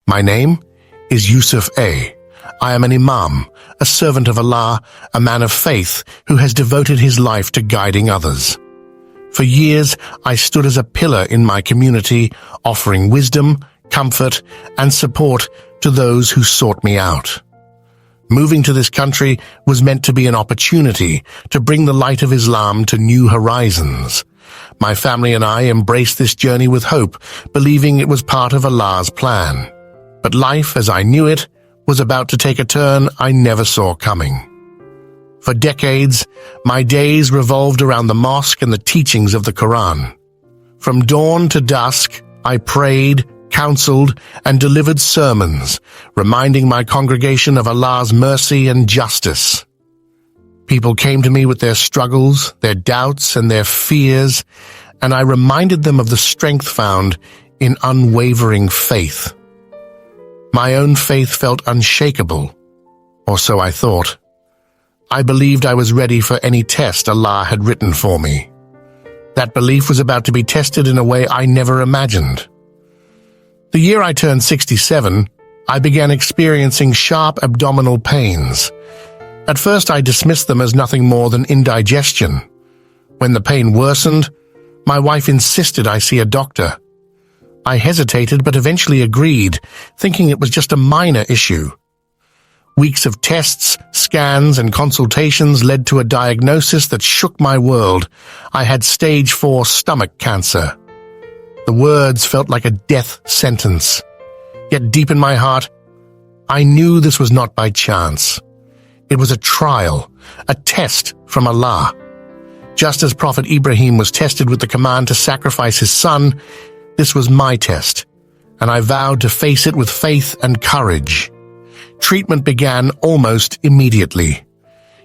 My name is Yusuf A. I am an Imam, a servant of Allah, a man of faith who has devoted his life to guiding others. For years, I stood as a pillar in my community, offering wisdom, comfort, and support to those who sought me out. Moving to this country was meant to be an opportunity to bring the light of Islam to new horizons. My family and I embraced this journey with hope, believing it was part of Allah's plan. But life, as I knew it, was about to take a turn I never saw coming. For decades, my days revolved around the mosque and the teachings of the Quran. From dawn to dusk, I prayed, counseled, and delivered sermons, reminding my congregation of Allah's mercy and justice. People came to me with their struggles, their doubts, and their fears, and I reminded them of the strength found in unwavering faith. My own faith felt unshakable, or so I thought. I believed I was ready for any test Allah had written for me. That belief was about to be tested in a way I never imagined. The year I turned 67, I began experiencing sharp abdominal pains. At first, I dismissed them as nothing more than indigestion. When the pain worsened, my wife insisted I see a doctor. I hesitated but eventually agreed, thinking it was just a minor issue. Weeks of tests, scans, and consultations led to a diagnosis that shook my world. I had stage 4 stomach cancer. The words felt like a death sentence. Yet deep in my heart, I knew this was not by chance. It was a trial, a test from Allah. Just as Prophet Ibrahim was tested with the command to sacrifice his son, this was my test, and I vowed to face it with faith and courage. Treatment began almost immediately.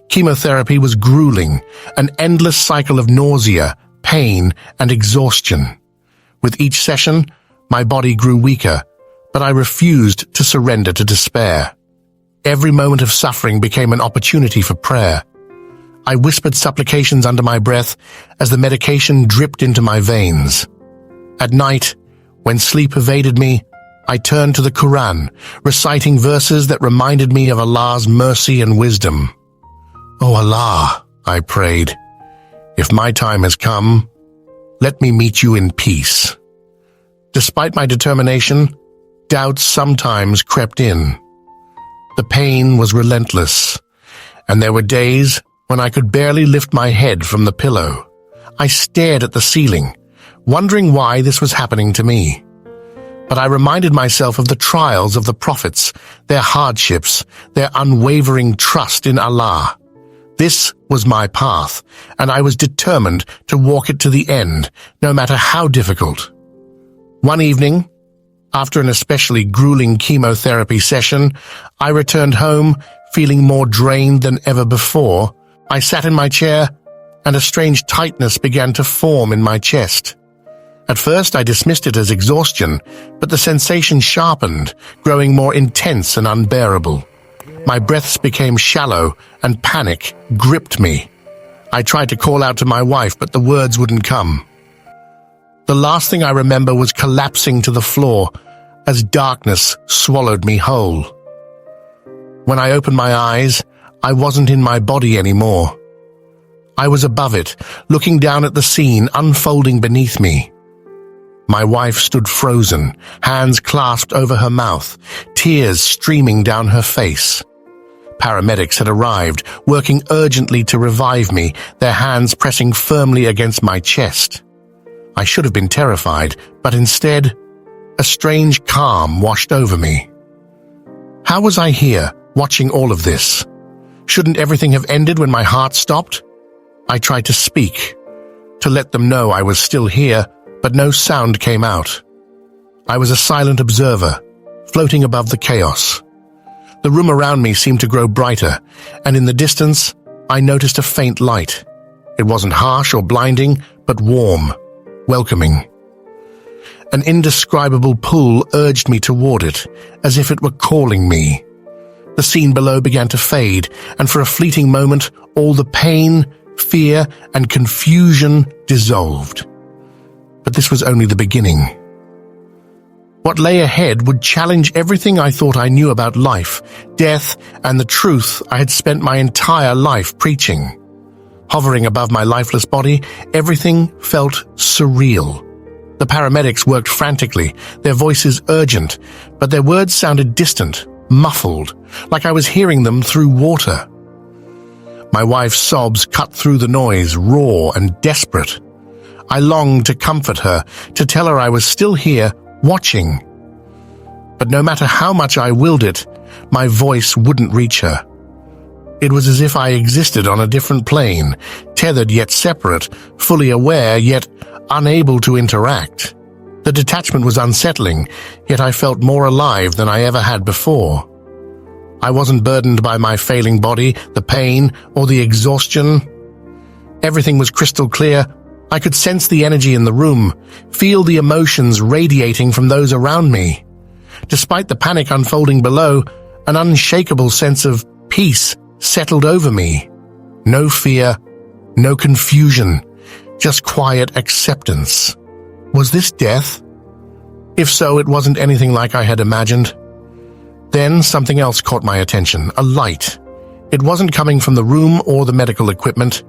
Chemotherapy was grueling, an endless cycle of nausea, pain, and exhaustion. With each session, my body grew weaker, but I refused to surrender to despair. Every moment of suffering became an opportunity for prayer. I whispered supplications under my breath as the medication dripped into my veins. At night, when sleep evaded me, I turned to the Quran, reciting verses that reminded me of Allah's mercy and wisdom. "O Allah," I prayed, "if my time has come, let me meet you in peace." Despite my determination, doubts sometimes crept in. The pain was relentless, and there were days when I could barely lift my head from the pillow. I stared at the ceiling, wondering why this was happening to me. But I reminded myself of the trials of the prophets, their hardships, their unwavering trust in Allah. This was my path, and I was determined to walk it to the end, no matter how difficult. One evening, after an especially grueling chemotherapy session, I returned home feeling more drained than ever before. I sat in my chair, and a strange tightness began to form in my chest. At first, I dismissed it as exhaustion, but the sensation sharpened, growing more intense and unbearable. My breaths became shallow, and panic gripped me. I tried to call out to my wife, but the words wouldn't come. The last thing I remember was collapsing to the floor as darkness swallowed me whole. When I opened my eyes, I wasn't in my body anymore. I was above it, looking down at the scene unfolding beneath me. My wife stood frozen, hands clasped over her mouth, tears streaming down her face. Paramedics had arrived, working urgently to revive me, their hands pressing firmly against my chest. I should have been terrified, but instead, a strange calm washed over me. How was I here, watching all of this? Shouldn't everything have ended when my heart stopped? I tried to speak, to let them know I was still here, but no sound came out. I was a silent observer, floating above the chaos. The room around me seemed to grow brighter, and in the distance, I noticed a faint light. It wasn't harsh or blinding, but warm, welcoming. An indescribable pull urged me toward it, as if it were calling me. The scene below began to fade, and for a fleeting moment, all the pain, fear, and confusion dissolved. But this was only the beginning. What lay ahead would challenge everything I thought I knew about life, death, and the truth I had spent my entire life preaching. Hovering above my lifeless body, everything felt surreal. The paramedics worked frantically, their voices urgent, but their words sounded distant, muffled, like I was hearing them through water. My wife's sobs cut through the noise, raw and desperate. I longed to comfort her, to tell her I was still here, watching. But no matter how much I willed it, my voice wouldn't reach her. It was as if I existed on a different plane, tethered yet separate, fully aware yet unable to interact. The detachment was unsettling, yet I felt more alive than I ever had before. I wasn't burdened by my failing body, the pain, or the exhaustion. Everything was crystal clear. I could sense the energy in the room, feel the emotions radiating from those around me. Despite the panic unfolding below, an unshakable sense of peace settled over me. No fear, no confusion, just quiet acceptance. Was this death? If so, it wasn't anything like I had imagined. Then something else caught my attention, a light. It wasn't coming from the room or the medical equipment.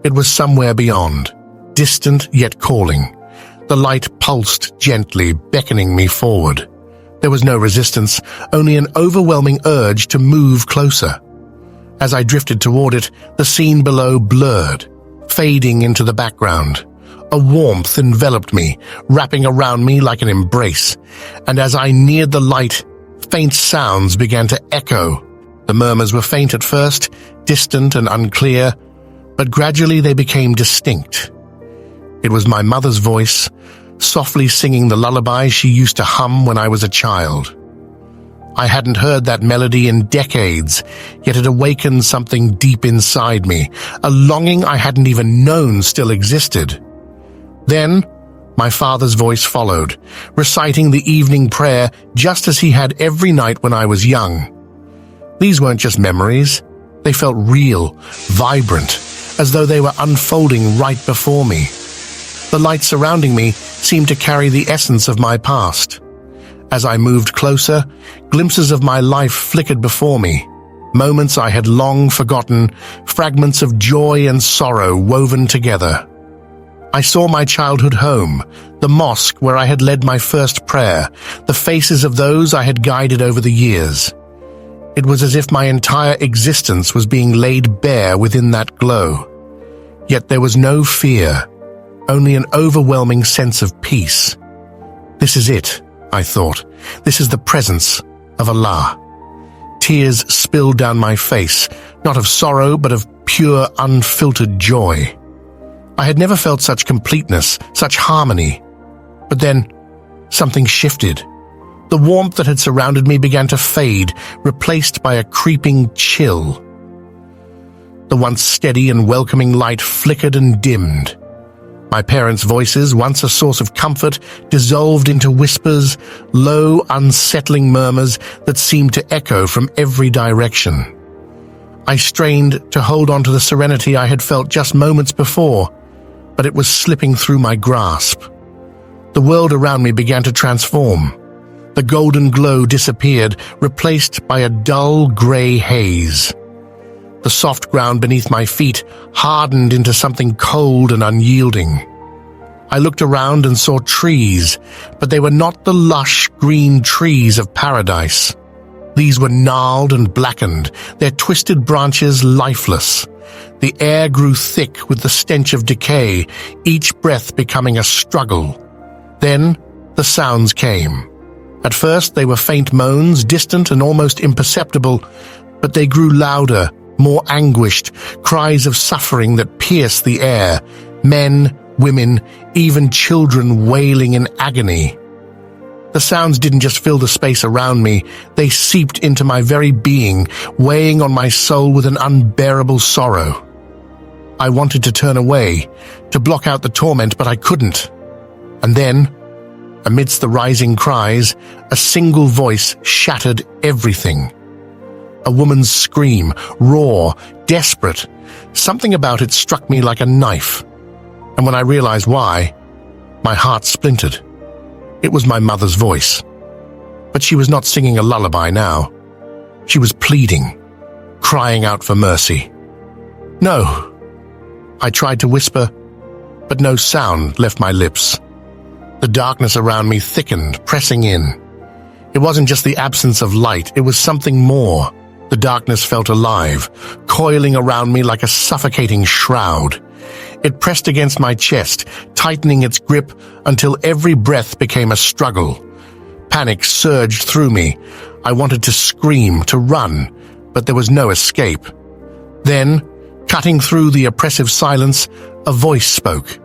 It was somewhere beyond, distant yet calling. The light pulsed gently, beckoning me forward. There was no resistance, only an overwhelming urge to move closer. As I drifted toward it, the scene below blurred, fading into the background. A warmth enveloped me, wrapping around me like an embrace, and as I neared the light, faint sounds began to echo. The murmurs were faint at first, distant and unclear, but gradually they became distinct. It was my mother's voice, softly singing the lullaby she used to hum when I was a child. I hadn't heard that melody in decades, yet it awakened something deep inside me, a longing I hadn't even known still existed. Then, my father's voice followed, reciting the evening prayer just as he had every night when I was young. These weren't just memories. They felt real, vibrant, as though they were unfolding right before me. The light surrounding me seemed to carry the essence of my past. As I moved closer, glimpses of my life flickered before me, moments I had long forgotten, fragments of joy and sorrow woven together. I saw my childhood home, the mosque where I had led my first prayer, the faces of those I had guided over the years. It was as if my entire existence was being laid bare within that glow. Yet there was no fear, only an overwhelming sense of peace. This is it, I thought. This is the presence of Allah. Tears spilled down my face, not of sorrow, but of pure, unfiltered joy. I had never felt such completeness, such harmony. But then, something shifted. The warmth that had surrounded me began to fade, replaced by a creeping chill. The once steady and welcoming light flickered and dimmed. My parents' voices, once a source of comfort, dissolved into whispers, low, unsettling murmurs that seemed to echo from every direction. I strained to hold on to the serenity I had felt just moments before, but it was slipping through my grasp. The world around me began to transform. The golden glow disappeared, replaced by a dull gray haze. The soft ground beneath my feet hardened into something cold and unyielding. I looked around and saw trees, but they were not the lush green trees of paradise. These were gnarled and blackened, their twisted branches lifeless. The air grew thick with the stench of decay, each breath becoming a struggle. Then the sounds came. At first they were faint moans, distant and almost imperceptible, but they grew louder, more anguished, cries of suffering that pierced the air, men, women, even children wailing in agony. The sounds didn't just fill the space around me, they seeped into my very being, weighing on my soul with an unbearable sorrow. I wanted to turn away, to block out the torment, but I couldn't. And then, amidst the rising cries, a single voice shattered everything. A woman's scream, raw, desperate. Something about it struck me like a knife. And when I realized why, my heart splintered. It was my mother's voice. But she was not singing a lullaby now. She was pleading, crying out for mercy. "No." I tried to whisper, but no sound left my lips. The darkness around me thickened, pressing in. It wasn't just the absence of light, it was something more. The darkness felt alive, coiling around me like a suffocating shroud. It pressed against my chest, tightening its grip until every breath became a struggle. Panic surged through me. I wanted to scream, to run, but there was no escape. Then, cutting through the oppressive silence, a voice spoke.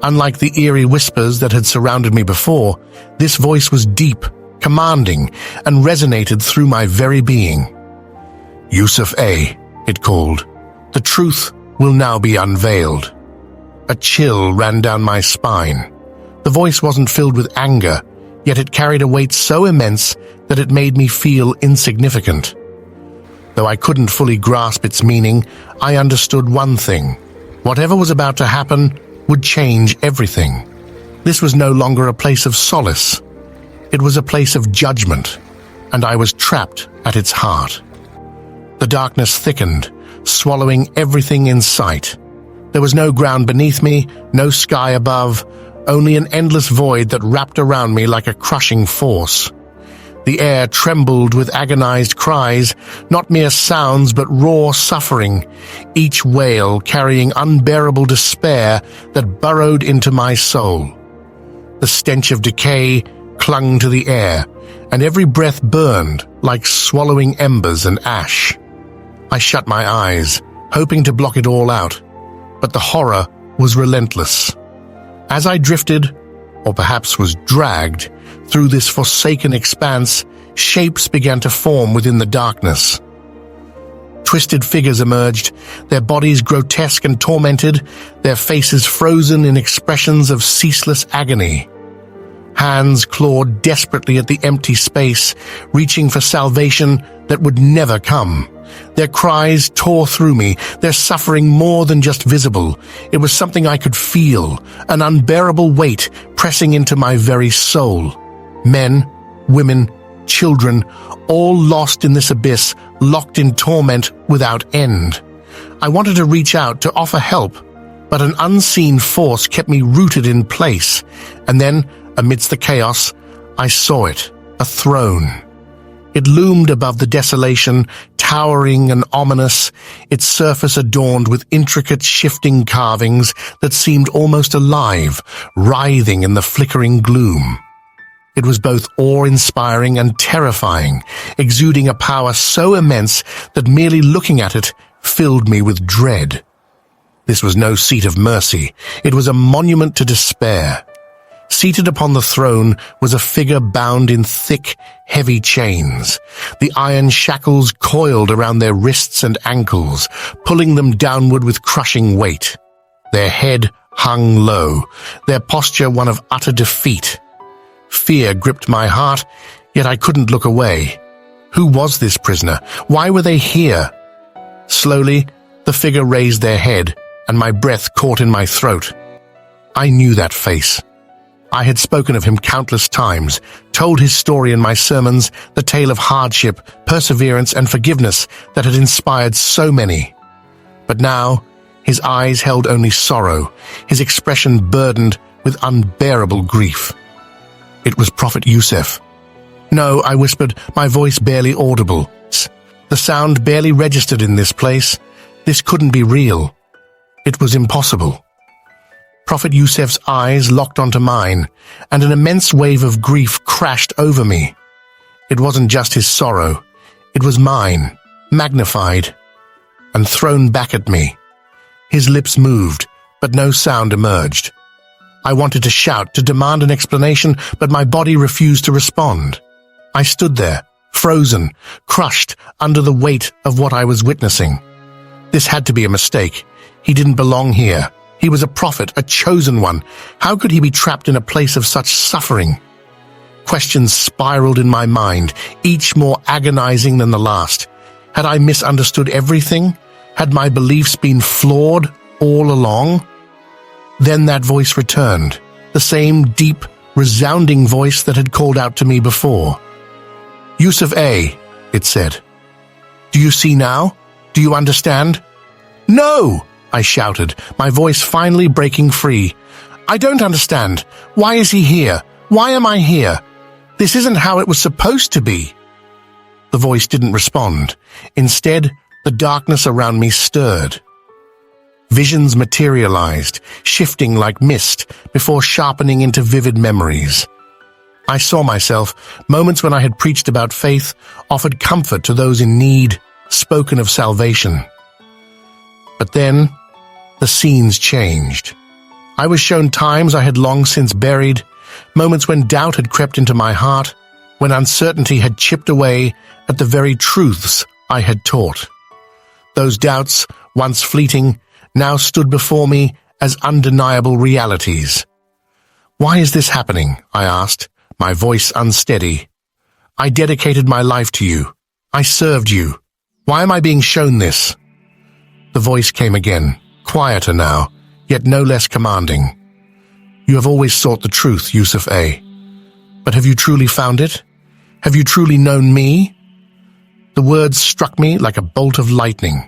Unlike the eerie whispers that had surrounded me before, this voice was deep, commanding, and resonated through my very being. "Yusuf A," it called. "The truth will now be unveiled." A chill ran down my spine. The voice wasn't filled with anger, yet it carried a weight so immense that it made me feel insignificant. Though I couldn't fully grasp its meaning, I understood one thing. Whatever was about to happen would change everything. This was no longer a place of solace. It was a place of judgment, and I was trapped at its heart. The darkness thickened, swallowing everything in sight. There was no ground beneath me, no sky above, only an endless void that wrapped around me like a crushing force. The air trembled with agonized cries, not mere sounds but raw suffering, each wail carrying unbearable despair that burrowed into my soul. The stench of decay clung to the air, and every breath burned like swallowing embers and ash. I shut my eyes, hoping to block it all out, but the horror was relentless. As I drifted, or perhaps was dragged, through this forsaken expanse, shapes began to form within the darkness. Twisted figures emerged, their bodies grotesque and tormented, their faces frozen in expressions of ceaseless agony. Hands clawed desperately at the empty space, reaching for salvation that would never come. Their cries tore through me, their suffering more than just visible. It was something I could feel, an unbearable weight pressing into my very soul. Men, women, children, all lost in this abyss, locked in torment without end. I wanted to reach out to offer help, but an unseen force kept me rooted in place. And then, amidst the chaos, I saw it, a throne. It loomed above the desolation, towering and ominous, its surface adorned with intricate shifting carvings that seemed almost alive, writhing in the flickering gloom. It was both awe-inspiring and terrifying, exuding a power so immense that merely looking at it filled me with dread. This was no seat of mercy. It was a monument to despair. Seated upon the throne was a figure bound in thick, heavy chains. The iron shackles coiled around their wrists and ankles, pulling them downward with crushing weight. Their head hung low, their posture one of utter defeat. Fear gripped my heart, yet I couldn't look away. Who was this prisoner? Why were they here? Slowly, the figure raised their head, and my breath caught in my throat. I knew that face. I had spoken of him countless times, told his story in my sermons, the tale of hardship, perseverance, and forgiveness that had inspired so many. But now, his eyes held only sorrow, his expression burdened with unbearable grief. It was Prophet Yusuf. "No," I whispered, my voice barely audible. The sound barely registered in this place. This couldn't be real. It was impossible. Prophet Yusuf's eyes locked onto mine, and an immense wave of grief crashed over me. It wasn't just his sorrow. It was mine, magnified, and thrown back at me. His lips moved, but no sound emerged. I wanted to shout, to demand an explanation, but my body refused to respond. I stood there, frozen, crushed under the weight of what I was witnessing. This had to be a mistake. He didn't belong here. He was a prophet, a chosen one. How could he be trapped in a place of such suffering? Questions spiraled in my mind, each more agonizing than the last. Had I misunderstood everything? Had my beliefs been flawed all along? Then that voice returned, the same deep, resounding voice that had called out to me before. "Yusuf A," it said. "Do you see now? Do you understand?" "No!" I shouted, my voice finally breaking free. "I don't understand. Why is he here? Why am I here? This isn't how it was supposed to be." The voice didn't respond. Instead, the darkness around me stirred. Visions materialized, shifting like mist before sharpening into vivid memories. I saw myself, moments when I had preached about faith, offered comfort to those in need, spoken of salvation. But then, the scenes changed. I was shown times I had long since buried, moments when doubt had crept into my heart, when uncertainty had chipped away at the very truths I had taught. Those doubts, once fleeting, now stood before me as undeniable realities. "Why is this happening?" I asked, my voice unsteady. "I dedicated my life to you. I served you. Why am I being shown this?" The voice came again, quieter now, yet no less commanding. "You have always sought the truth, Yusuf A. But have you truly found it? Have you truly known me?" The words struck me like a bolt of lightning.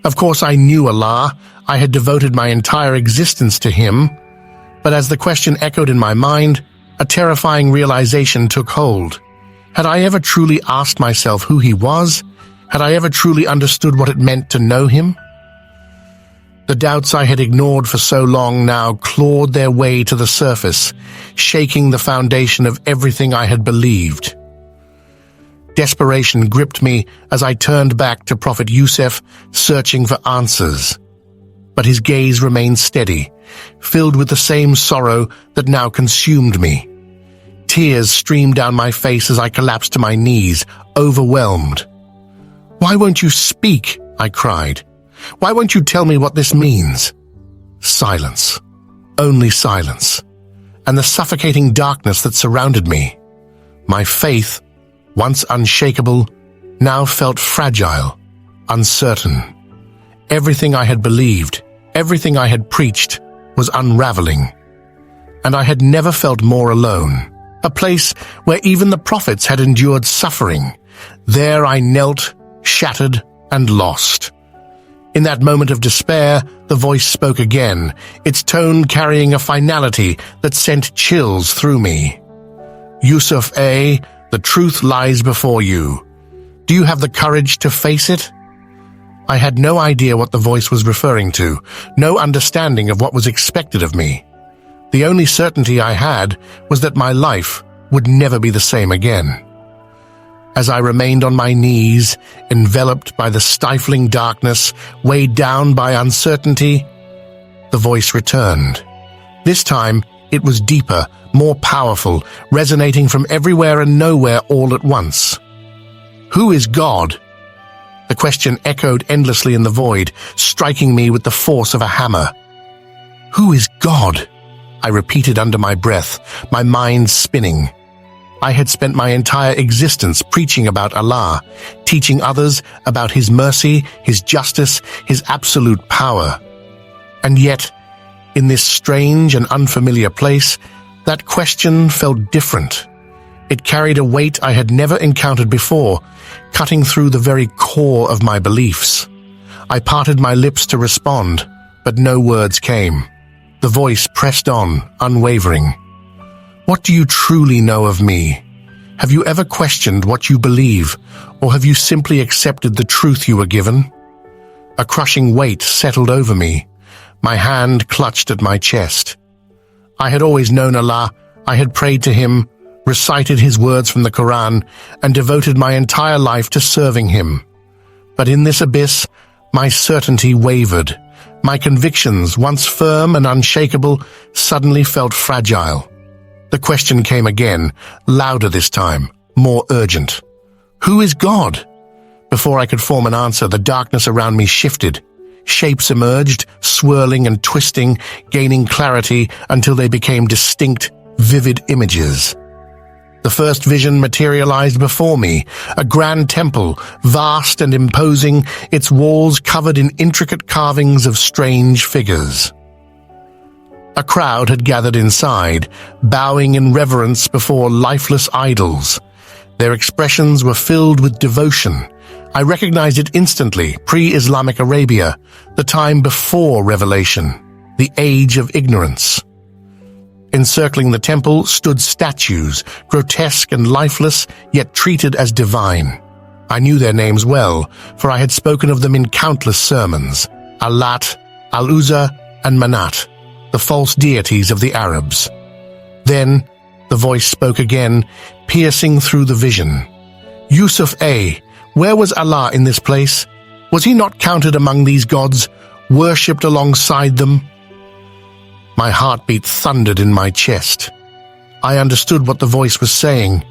Of course, I knew Allah. I had devoted my entire existence to Him. But as the question echoed in my mind, a terrifying realization took hold. Had I ever truly asked myself who He was? Had I ever truly understood what it meant to know Him? The doubts I had ignored for so long now clawed their way to the surface, shaking the foundation of everything I had believed. Desperation gripped me as I turned back to Prophet Yusuf, searching for answers. But his gaze remained steady, filled with the same sorrow that now consumed me. Tears streamed down my face as I collapsed to my knees, overwhelmed. "Why won't you speak?" I cried. "Why won't you tell me what this means?" Silence. Only silence. And the suffocating darkness that surrounded me. My faith, once unshakable, now felt fragile, uncertain. Everything I had believed, everything I had preached, was unraveling. And I had never felt more alone. A place where even the prophets had endured suffering. There I knelt, shattered and lost. In that moment of despair, the voice spoke again, its tone carrying a finality that sent chills through me. "Yusuf A., the truth lies before you. Do you have the courage to face it?" I had no idea what the voice was referring to, no understanding of what was expected of me. The only certainty I had was that my life would never be the same again. As I remained on my knees, enveloped by the stifling darkness, weighed down by uncertainty, the voice returned. This time, it was deeper, more powerful, resonating from everywhere and nowhere all at once. "Who is God?" The question echoed endlessly in the void, striking me with the force of a hammer. "Who is God?" I repeated under my breath, my mind spinning. I had spent my entire existence preaching about Allah, teaching others about His mercy, His justice, His absolute power. And yet, in this strange and unfamiliar place, that question felt different. It carried a weight I had never encountered before, cutting through the very core of my beliefs. I parted my lips to respond, but no words came. The voice pressed on, unwavering. "What do you truly know of me? Have you ever questioned what you believe, or have you simply accepted the truth you were given?" A crushing weight settled over me. My hand clutched at my chest. I had always known Allah. I had prayed to Him, recited His words from the Quran, and devoted my entire life to serving Him. But in this abyss, my certainty wavered. My convictions, once firm and unshakable, suddenly felt fragile. The question came again, louder this time, more urgent. "Who is God?" Before I could form an answer, the darkness around me shifted. Shapes emerged, swirling and twisting, gaining clarity until they became distinct, vivid images. The first vision materialized before me, a grand temple, vast and imposing, its walls covered in intricate carvings of strange figures. A crowd had gathered inside, bowing in reverence before lifeless idols. Their expressions were filled with devotion. I recognized it instantly, pre-Islamic Arabia, the time before revelation, the age of ignorance. Encircling the temple stood statues, grotesque and lifeless, yet treated as divine. I knew their names well, for I had spoken of them in countless sermons. Allat, Al-Uzza, and Manat, the false deities of the Arabs. Then the voice spoke again, piercing through the vision. Yusuf A., where was Allah in this place? Was he not counted among these gods, worshipped alongside them? My heartbeat thundered in my chest. I understood what the voice was saying.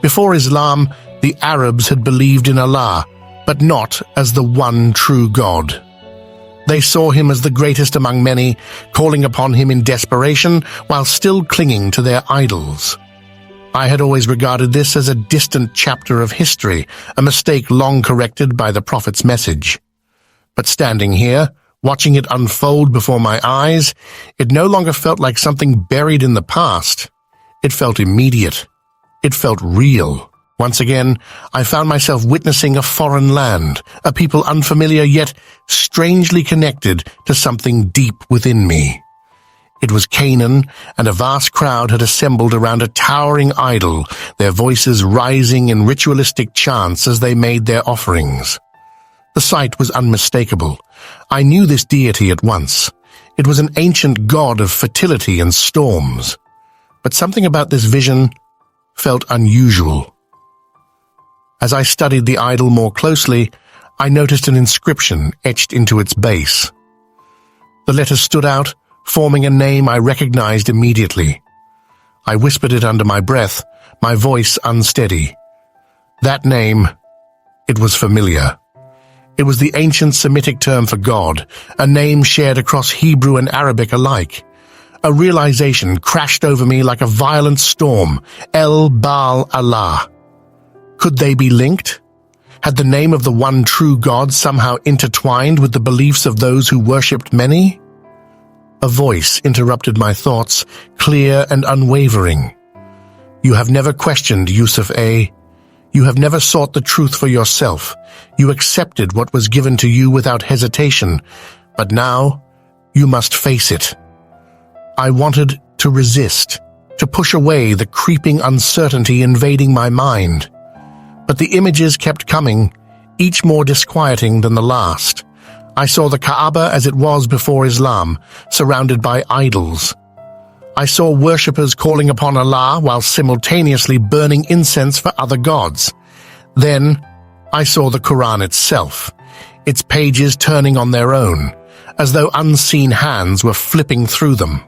Before Islam, the Arabs had believed in Allah, but not as the one true God. They saw him as the greatest among many, calling upon him in desperation while still clinging to their idols. I had always regarded this as a distant chapter of history, a mistake long corrected by the Prophet's message. But standing here, watching it unfold before my eyes, it no longer felt like something buried in the past. It felt immediate. It felt real. Once again, I found myself witnessing a foreign land, a people unfamiliar yet strangely connected to something deep within me. It was Canaan, and a vast crowd had assembled around a towering idol, their voices rising in ritualistic chants as they made their offerings. The sight was unmistakable. I knew this deity at once. It was an ancient god of fertility and storms. But something about this vision felt unusual. As I studied the idol more closely, I noticed an inscription etched into its base. The letters stood out, forming a name I recognized immediately. I whispered it under my breath, my voice unsteady. That name, it was familiar. It was the ancient Semitic term for God, a name shared across Hebrew and Arabic alike. A realization crashed over me like a violent storm, El Baal Allah. Could they be linked? Had the name of the one true God somehow intertwined with the beliefs of those who worshipped many? A voice interrupted my thoughts, clear and unwavering. You have never questioned, Yusuf A. You have never sought the truth for yourself. You accepted what was given to you without hesitation, but now you must face it. I wanted to resist, to push away the creeping uncertainty invading my mind. But the images kept coming, each more disquieting than the last. I saw the Kaaba as it was before Islam, surrounded by idols. I saw worshippers calling upon Allah while simultaneously burning incense for other gods. Then I saw the Quran itself, its pages turning on their own, as though unseen hands were flipping through them.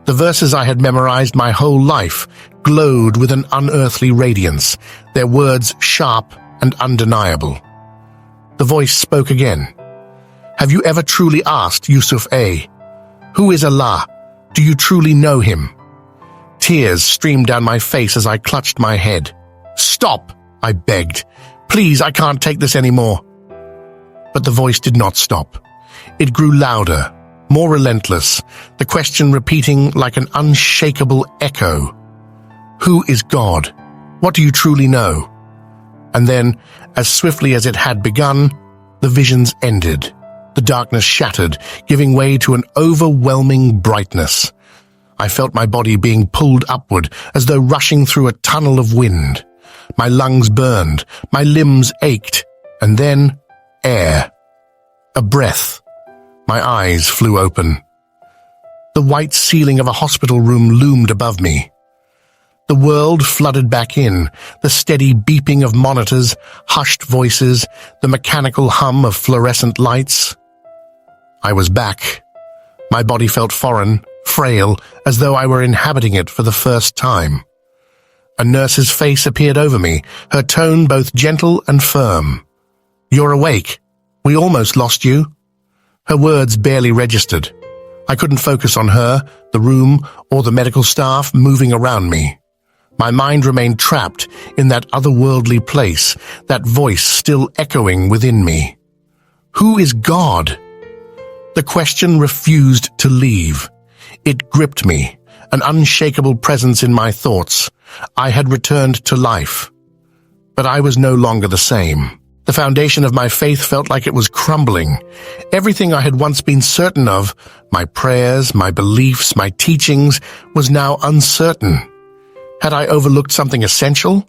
The verses I had memorized my whole life glowed with an unearthly radiance, their words sharp and undeniable. The voice spoke again. Have you ever truly asked, Yusuf A., who is Allah? Do you truly know him? Tears streamed down my face as I clutched my head. Stop, I begged. Please, I can't take this anymore. But the voice did not stop. It grew louder, more relentless, the question repeating like an unshakable echo. Who is God? What do you truly know? And then, as swiftly as it had begun, the visions ended. The darkness shattered, giving way to an overwhelming brightness. I felt my body being pulled upward, as though rushing through a tunnel of wind. My lungs burned, my limbs ached, and then air. A breath. My eyes flew open. The white ceiling of a hospital room loomed above me. The world flooded back in, the steady beeping of monitors, hushed voices, the mechanical hum of fluorescent lights. I was back. My body felt foreign, frail, as though I were inhabiting it for the first time. A nurse's face appeared over me, her tone both gentle and firm. You're awake. We almost lost you. Her words barely registered. I couldn't focus on her, the room, or the medical staff moving around me. My mind remained trapped in that otherworldly place, that voice still echoing within me. Who is God? The question refused to leave. It gripped me, an unshakable presence in my thoughts. I had returned to life. But I was no longer the same. The foundation of my faith felt like it was crumbling. Everything I had once been certain of, my prayers, my beliefs, my teachings, was now uncertain. Had I overlooked something essential?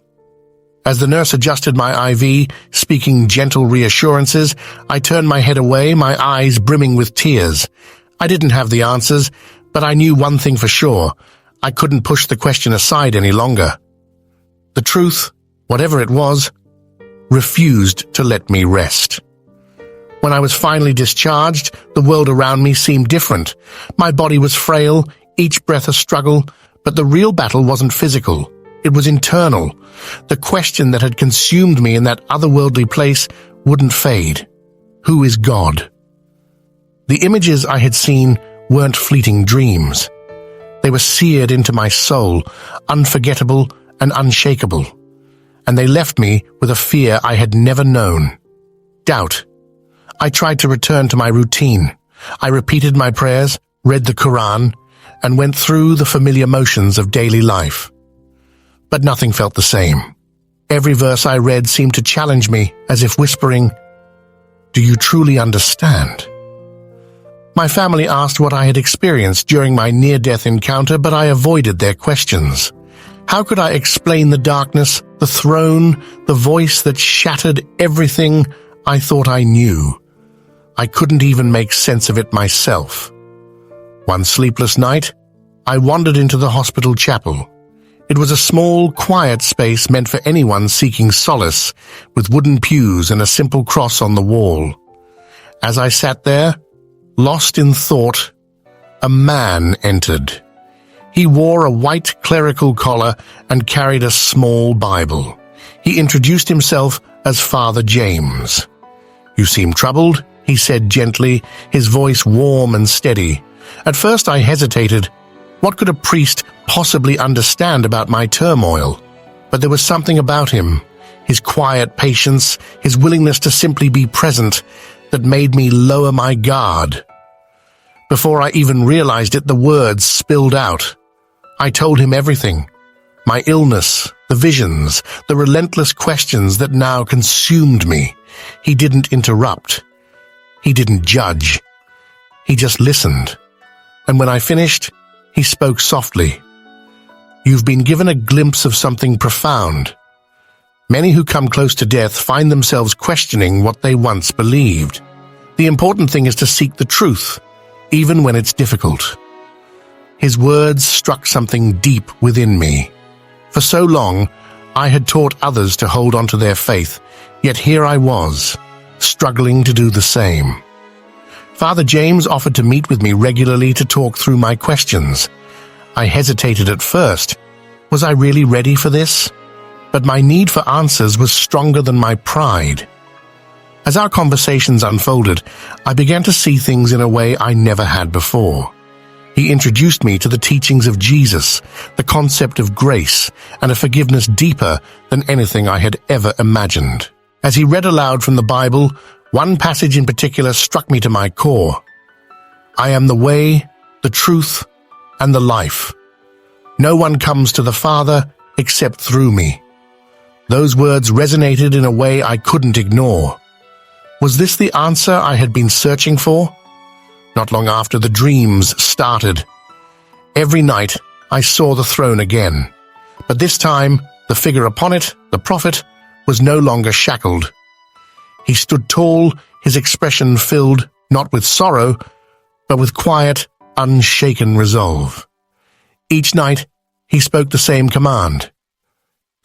As the nurse adjusted my IV, speaking gentle reassurances, I turned my head away, my eyes brimming with tears. I didn't have the answers, but I knew one thing for sure. I couldn't push the question aside any longer. The truth, whatever it was, refused to let me rest. When I was finally discharged, the world around me seemed different. My body was frail, each breath a struggle, but the real battle wasn't physical. It was internal. The question that had consumed me in that otherworldly place wouldn't fade. Who is God? The images I had seen weren't fleeting dreams. They were seared into my soul, unforgettable and unshakable. And they left me with a fear I had never known. Doubt. I tried to return to my routine. I repeated my prayers, read the Quran, and went through the familiar motions of daily life. But nothing felt the same. Every verse I read seemed to challenge me, as if whispering, "Do you truly understand?" My family asked what I had experienced during my near-death encounter, but I avoided their questions. How could I explain the darkness, the throne, the voice that shattered everything I thought I knew? I couldn't even make sense of it myself. One sleepless night, I wandered into the hospital chapel. It was a small, quiet space meant for anyone seeking solace, with wooden pews and a simple cross on the wall. As I sat there, lost in thought, a man entered. He wore a white clerical collar and carried a small Bible. He introduced himself as Father James. "You seem troubled," he said gently, his voice warm and steady. At first I hesitated. What could a priest possibly understand about my turmoil? But there was something about him, his quiet patience, his willingness to simply be present, that made me lower my guard. Before I even realized it, the words spilled out. I told him everything. My illness, the visions, the relentless questions that now consumed me. He didn't interrupt. He didn't judge. He just listened. And when I finished, he spoke softly. "You've been given a glimpse of something profound. Many who come close to death find themselves questioning what they once believed. The important thing is to seek the truth, even when it's difficult." His words struck something deep within me. For so long, I had taught others to hold on to their faith, yet here I was, struggling to do the same. Father James offered to meet with me regularly to talk through my questions. I hesitated at first. Was I really ready for this? But my need for answers was stronger than my pride. As our conversations unfolded, I began to see things in a way I never had before. He introduced me to the teachings of Jesus, the concept of grace, and a forgiveness deeper than anything I had ever imagined. As he read aloud from the Bible, one passage in particular struck me to my core. "I am the way, the truth, and the life. No one comes to the Father except through me." Those words resonated in a way I couldn't ignore. Was this the answer I had been searching for? Not long after, the dreams started. Every night, I saw the throne again. But this time, the figure upon it, the prophet, was no longer shackled. He stood tall, his expression filled not with sorrow, but with quiet, unshaken resolve. Each night, he spoke the same command.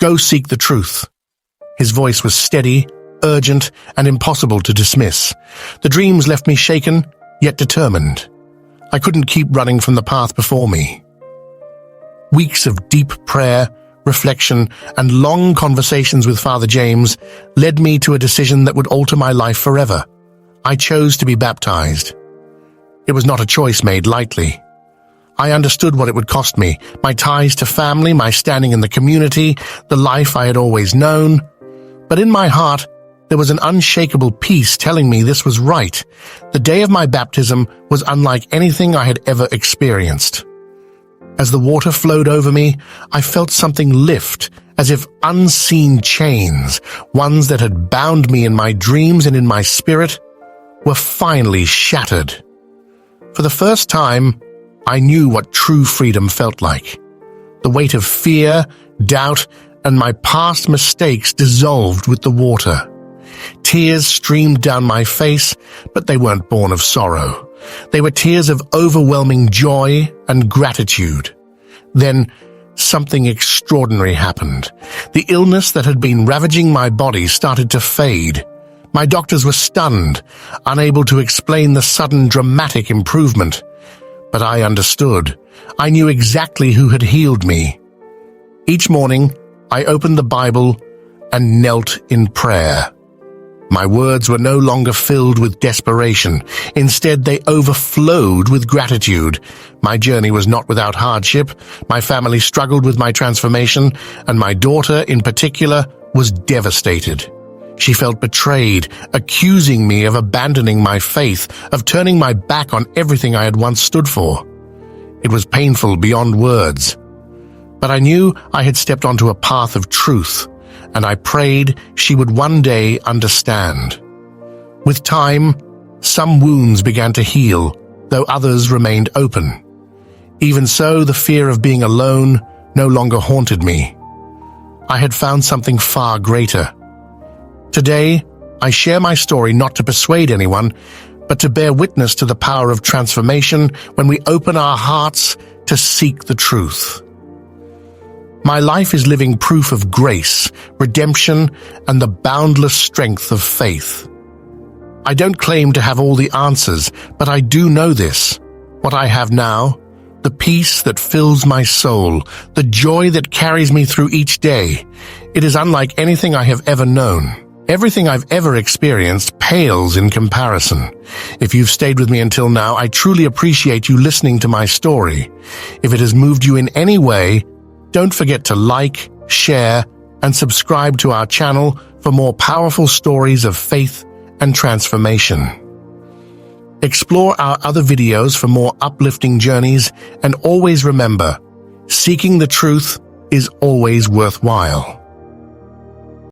"Go seek the truth." His voice was steady, urgent, and impossible to dismiss. The dreams left me shaken, yet determined. I couldn't keep running from the path before me. Weeks of deep prayer, reflection, and long conversations with Father James led me to a decision that would alter my life forever. I chose to be baptized. It was not a choice made lightly. I understood what it would cost me, my ties to family, my standing in the community, the life I had always known. But in my heart, there was an unshakable peace telling me this was right. The day of my baptism was unlike anything I had ever experienced. As the water flowed over me, I felt something lift, as if unseen chains, ones that had bound me in my dreams and in my spirit, were finally shattered. For the first time, I knew what true freedom felt like. The weight of fear, doubt, and my past mistakes dissolved with the water. Tears streamed down my face, but they weren't born of sorrow. They were tears of overwhelming joy and gratitude. Then, something extraordinary happened. The illness that had been ravaging my body started to fade. My doctors were stunned, unable to explain the sudden dramatic improvement. But I understood. I knew exactly who had healed me. Each morning, I opened the Bible and knelt in prayer. My words were no longer filled with desperation. Instead, they overflowed with gratitude. My journey was not without hardship. My family struggled with my transformation, and my daughter, in particular, was devastated. She felt betrayed, accusing me of abandoning my faith, of turning my back on everything I had once stood for. It was painful beyond words. But I knew I had stepped onto a path of truth, and I prayed she would one day understand. With time, some wounds began to heal, though others remained open. Even so, the fear of being alone no longer haunted me. I had found something far greater. Today, I share my story not to persuade anyone, but to bear witness to the power of transformation when we open our hearts to seek the truth. My life is living proof of grace, redemption, and the boundless strength of faith. I don't claim to have all the answers, but I do know this. What I have now, the peace that fills my soul, the joy that carries me through each day, it is unlike anything I have ever known. Everything I've ever experienced pales in comparison. If you've stayed with me until now, I truly appreciate you listening to my story. If it has moved you in any way, don't forget to like, share, and subscribe to our channel for more powerful stories of faith and transformation. Explore our other videos for more uplifting journeys, and always remember, seeking the truth is always worthwhile.